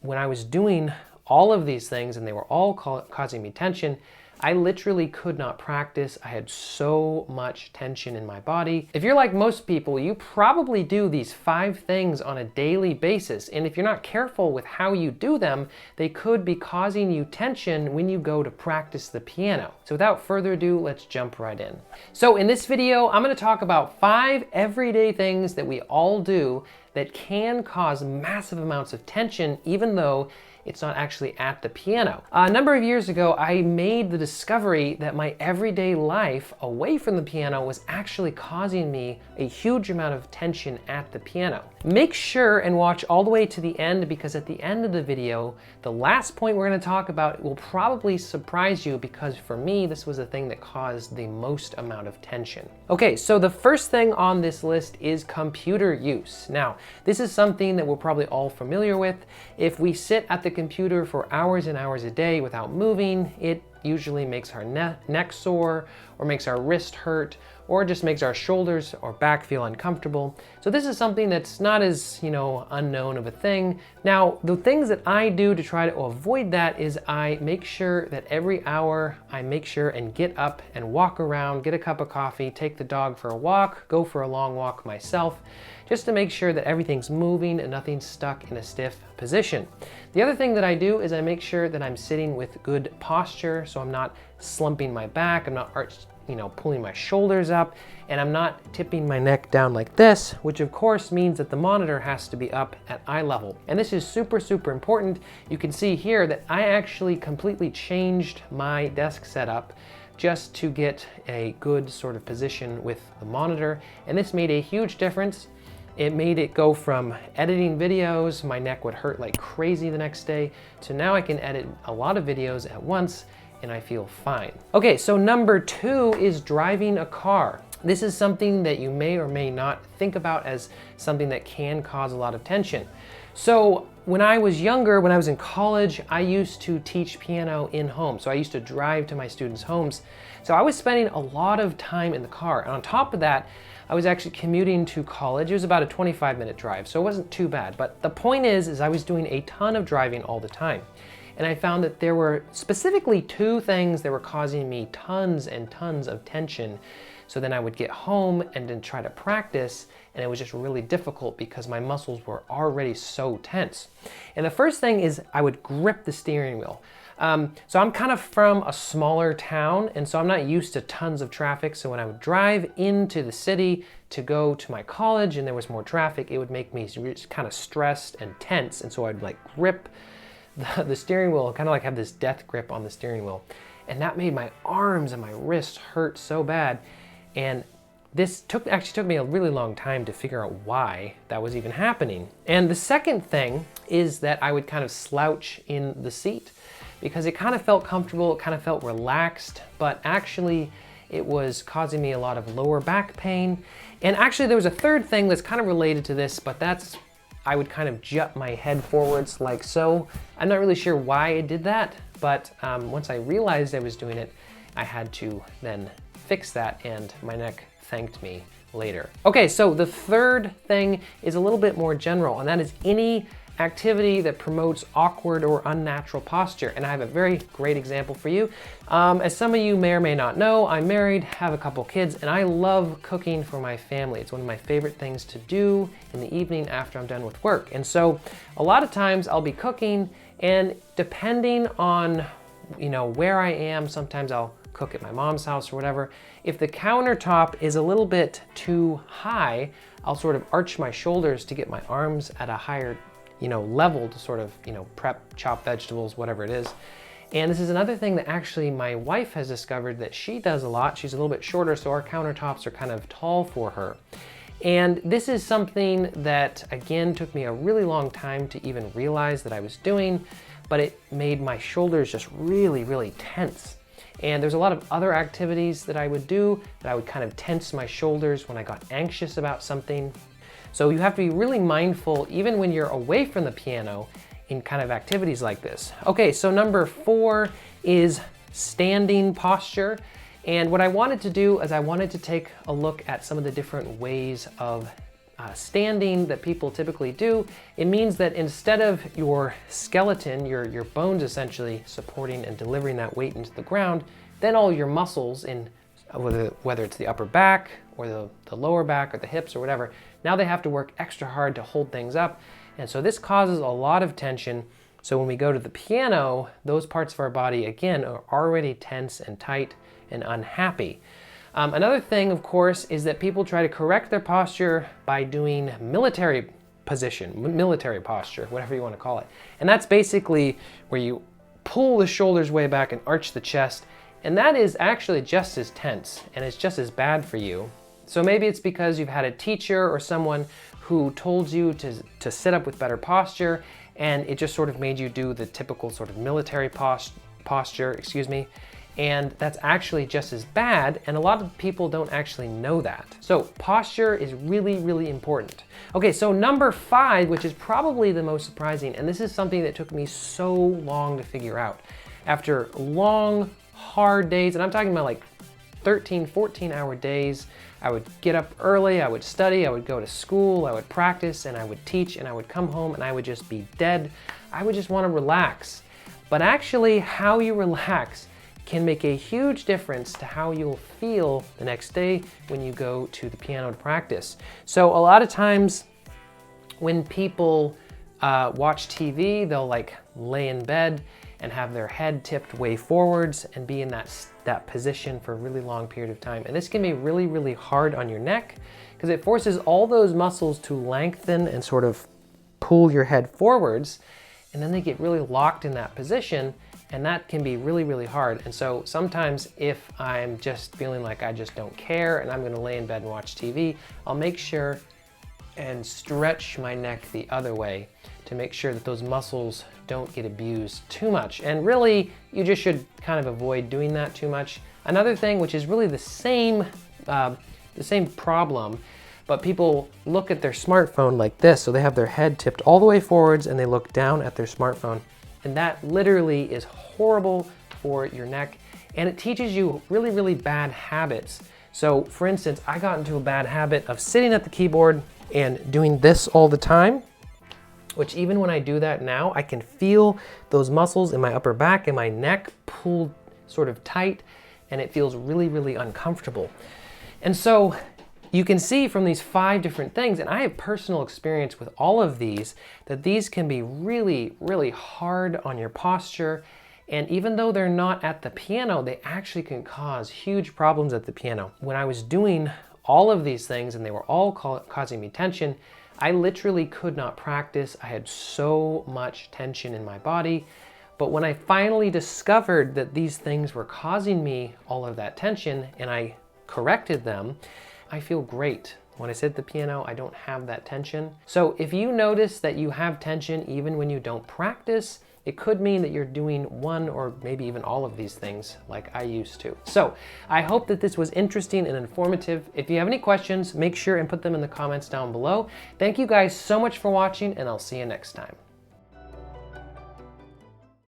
When I was doing all of these things and they were all causing me tension, I literally could not practice. I had so much tension in my body. If you're like most people, you probably do these 5 things on a daily basis. And if you're not careful with how you do them, they could be causing you tension when you go to practice the piano. So without further ado, let's jump right in. So in this video, I'm going to talk about 5 everyday things that we all do that can cause massive amounts of tension, even though it's not actually at the piano. A number of years ago, I made the discovery that my everyday life away from the piano was actually causing me a huge amount of tension at the piano. Make sure and watch all the way to the end, because at the end of the video, the last point we're going to talk about will probably surprise you, because for me, this was the thing that caused the most amount of tension. Okay, so the first thing on this list is computer use. Now, this is something that we're probably all familiar with. If we sit at the computer for hours and hours a day without moving, it usually makes our neck sore, or makes our wrist hurt, or just makes our shoulders or back feel uncomfortable. So this is something that's not as, unknown of a thing. Now, the things that I do to try to avoid that is I make sure that every hour I make sure and get up and walk around, get a cup of coffee, take the dog for a walk, go for a long walk myself, just to make sure that everything's moving and nothing's stuck in a stiff position. The other thing that I do is I make sure that I'm sitting with good posture, so I'm not slumping my back, I'm not pulling my shoulders up, and I'm not tipping my neck down like this, which of course means that the monitor has to be up at eye level. And this is super, super important. You can see here that I actually completely changed my desk setup just to get a good sort of position with the monitor, and this made a huge difference. It made it go from editing videos, my neck would hurt like crazy the next day, to now I can edit a lot of videos at once and I feel fine. Okay, so number 2 is driving a car. This is something that you may or may not think about as something that can cause a lot of tension. So when I was younger, when I was in college, I used to teach piano in home. So I used to drive to my students' homes. So I was spending a lot of time in the car. And on top of that, I was actually commuting to college. It was about a 25-minute drive, so it wasn't too bad. But the point is I was doing a ton of driving all the time. And I found that there were specifically 2 things that were causing me tons and tons of tension. So then I would get home and then try to practice, and it was just really difficult because my muscles were already so tense. And the first thing is I would grip the steering wheel. So I'm kind of from a smaller town, and so I'm not used to tons of traffic. So when I would drive into the city to go to my college and there was more traffic, it would make me just kind of stressed and tense. And so I'd like grip the steering wheel, kind of like have this death grip on the steering wheel. And that made my arms and my wrists hurt so bad. And this actually took me a really long time to figure out why that was even happening. And the second thing is that I would kind of slouch in the seat, because it kind of felt comfortable, it kind of felt relaxed, but actually it was causing me a lot of lower back pain. And actually there was a third thing that's kind of related to this, but I would kind of jut my head forwards like so. I'm not really sure why I did that, but once I realized I was doing it, I had to then fix that, and my neck thanked me later. Okay, so the third thing is a little bit more general, and that is any activity that promotes awkward or unnatural posture. And I have a very great example for you. As some of you may or may not know, I'm married, have a couple kids, and I love cooking for my family. It's one of my favorite things to do in the evening after I'm done with work. And so a lot of times I'll be cooking, and depending on where I am, sometimes I'll cook at my mom's house or whatever. If the countertop is a little bit too high, I'll sort of arch my shoulders to get my arms at a higher level to sort of, prep, chop vegetables, whatever it is. And this is another thing that actually my wife has discovered that she does a lot. She's a little bit shorter, so our countertops are kind of tall for her. And this is something that, again, took me a really long time to even realize that I was doing, but it made my shoulders just really, really tense. And there's a lot of other activities that I would do that I would kind of tense my shoulders when I got anxious about something. So you have to be really mindful, even when you're away from the piano, in kind of activities like this. Okay, so number 4 is standing posture. And what I wanted to do is I wanted to take a look at some of the different ways of standing that people typically do, it means that instead of your skeleton, your bones essentially supporting and delivering that weight into the ground, then all your muscles in whether it's the upper back or the lower back or the hips or whatever, now they have to work extra hard to hold things up. And so this causes a lot of tension. So when we go to the piano, those parts of our body, again, are already tense and tight and unhappy. Another thing, of course, is that people try to correct their posture by doing military posture, whatever you want to call it. And that's basically where you pull the shoulders way back and arch the chest. And that is actually just as tense and it's just as bad for you. So maybe it's because you've had a teacher or someone who told you to sit up with better posture, and it just sort of made you do the typical sort of military posture, and that's actually just as bad, and a lot of people don't actually know that. So posture is really, really important. Okay, so number 5, which is probably the most surprising, and this is something that took me so long to figure out. After long, hard days, and I'm talking about like 13, 14-hour days, I would get up early, I would study, I would go to school, I would practice, and I would teach, and I would come home and I would just be dead. I would just want to relax. But actually, how you relax can make a huge difference to how you'll feel the next day when you go to the piano to practice. So a lot of times when people watch TV, they'll like lay in bed and have their head tipped way forwards and be in that position for a really long period of time. And this can be really, really hard on your neck because it forces all those muscles to lengthen and sort of pull your head forwards, and then they get really locked in that position, and that can be really, really hard. And so sometimes if I'm just feeling like I just don't care and I'm gonna lay in bed and watch TV, I'll make sure and stretch my neck the other way to make sure that those muscles don't get abused too much. And really, you just should kind of avoid doing that too much. Another thing, which is really the same problem, but people look at their smartphone like this, so they have their head tipped all the way forwards and they look down at their smartphone. And that literally is horrible for your neck, and it teaches you really, really bad habits. So for instance, I got into a bad habit of sitting at the keyboard and doing this all the time, which even when I do that now, I can feel those muscles in my upper back and my neck pulled sort of tight, and it feels really, really uncomfortable. And so you can see from these 5 different things, and I have personal experience with all of these, that these can be really, really hard on your posture. And even though they're not at the piano, they actually can cause huge problems at the piano. When I was doing all of these things and they were all causing me tension, I literally could not practice. I had so much tension in my body. But when I finally discovered that these things were causing me all of that tension and I corrected them, I feel great. When I sit at the piano, I don't have that tension. So if you notice that you have tension even when you don't practice, it could mean that you're doing one or maybe even all of these things like I used to. So I hope that this was interesting and informative. If you have any questions, make sure and put them in the comments down below. Thank you guys so much for watching, and I'll see you next time.